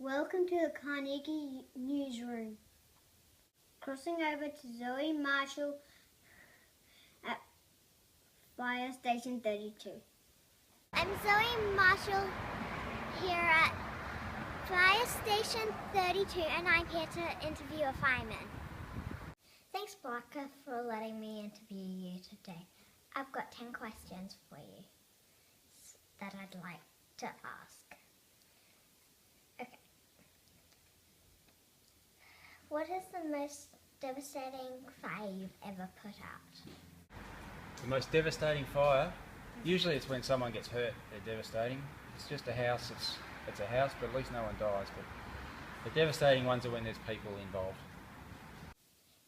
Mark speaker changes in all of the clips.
Speaker 1: Welcome to the Carnegie newsroom. Crossing over to Zoe Marshall at Fire Station 32.
Speaker 2: I'm Zoe Marshall here at Fire Station 32 and I'm here to interview a fireman. Thanks, Blanca, for letting me interview you today. I've got 10 questions for you that I'd like to ask. Okay. What is the most devastating fire you've ever put out?
Speaker 3: The most devastating fire, usually it's when someone gets hurt, they're devastating. It's just a house, it's a house, but at least no one dies. But the devastating ones are when there's people involved.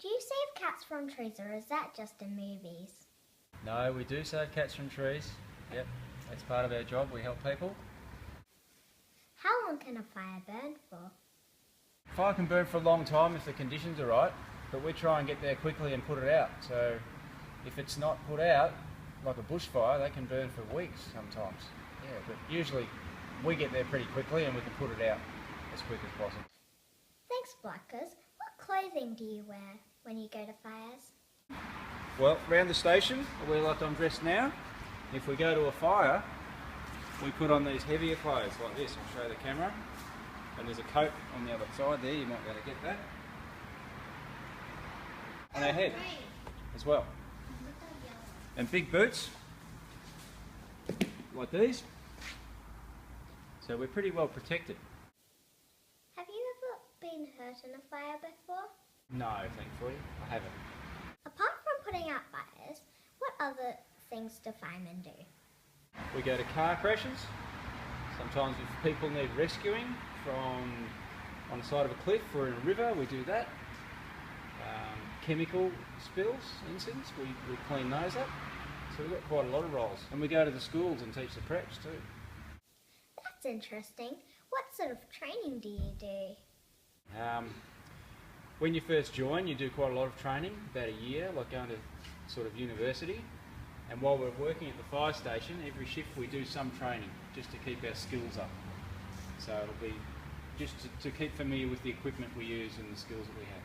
Speaker 2: Do you save cats from trees, or is that just in movies?
Speaker 3: No, we do save cats from trees. Yep, that's part of our job, we help people.
Speaker 2: How long can a fire burn for?
Speaker 3: Fire can burn for a long time if the conditions are right, but we try and get there quickly and put it out. So if it's not put out, like a bushfire, they can burn for weeks sometimes. Yeah, but usually we get there pretty quickly and we can put it out as quick as possible.
Speaker 2: Thanks, Blackers. What clothing do you wear when you go to fires?
Speaker 3: Well, around the station, I wear like I'm dressed now. If we go to a fire, we put on these heavier clothes like this. I'll show the camera. And there's a coat on the other side there, you might be able to get that. On our head as well. And big boots, like these. So we're pretty well protected.
Speaker 2: Have you ever been hurt in a fire before?
Speaker 3: No, thankfully, I haven't.
Speaker 2: Apart from putting out fires, what other things do firemen do?
Speaker 3: We go to car crashes. Sometimes if people need rescuing from on the side of a cliff or in a river, we do that. Chemical spills, incidents, we clean those up. So we've got quite a lot of roles. And we go to the schools and teach the preps too.
Speaker 2: That's interesting. What sort of training do you do?
Speaker 3: When you first join, you do quite a lot of training, about a year, like going to sort of university. And while we're working at the fire station, every shift we do some training, just to keep our skills up. So it'll be just to keep familiar with the equipment we use and the skills that we have.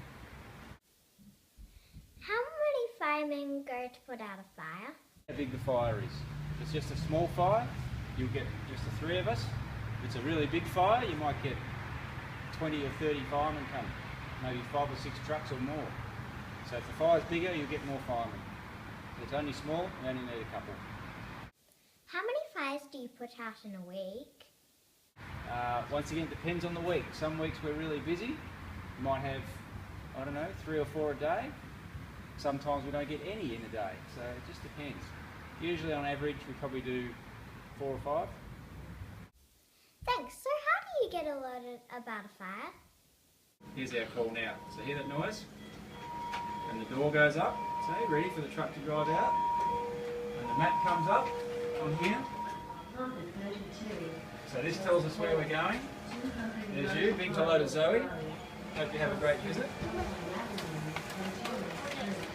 Speaker 2: How many firemen go to put out a fire?
Speaker 3: How big the fire is. If it's just a small fire, you'll get just the 3 of us. If it's a really big fire, you might get 20 or 30 firemen coming, maybe 5 or 6 trucks or more. So if the fire's bigger, you'll get more firemen. If it's only small, you only need a couple.
Speaker 2: How many fires do you put out in a week?
Speaker 3: Once again, it depends on the week. Some weeks we're really busy. We might have, I don't know, 3 or 4 a day. Sometimes we don't get any in a day, so it just depends. Usually on average we probably do 4 or 5.
Speaker 2: Thanks. So how do you get alerted about a fire?
Speaker 3: Here's our call now. So hear that noise? And the door goes up, so ready for the truck to drive out. And the map comes up on here. So this tells us where we're going. There's you, being hello to Zoe. Hope you have a great visit.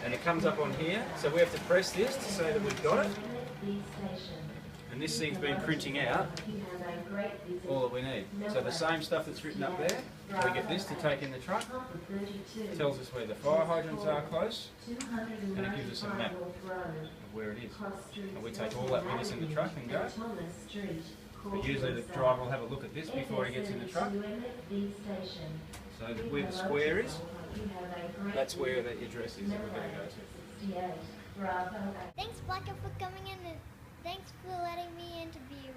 Speaker 3: And it comes up on here, so we have to press this to say that we've got it. And this thing's been printing out all that we need. So the same stuff that's written up there, we get this to take in the truck. It tells us where the fire hydrants are close, and it gives us a map of where it is. And we take all that with us in the truck and go. But usually the driver will have a look at this before he gets in the truck. So where the square is, that's where the address is that we're going to go to.
Speaker 2: Thanks, Blacker, for coming in, and thanks for letting me interview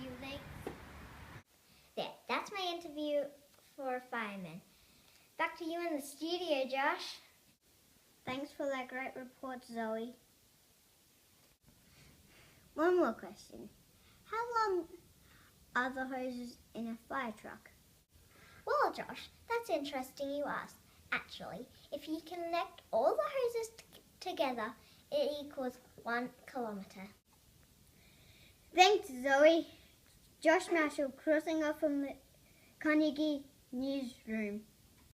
Speaker 2: you. Thanks. There, that's my interview for a fireman. Back to you in the studio, Josh.
Speaker 1: Thanks for that great report, Zoe. One more question. How long are the hoses in a fire truck?
Speaker 2: Well, Josh, that's interesting you asked. Actually, if you connect all the hoses together, it equals 1 kilometre.
Speaker 1: Thanks, Zoe. Josh Marshall crossing off from the Carnegie newsroom.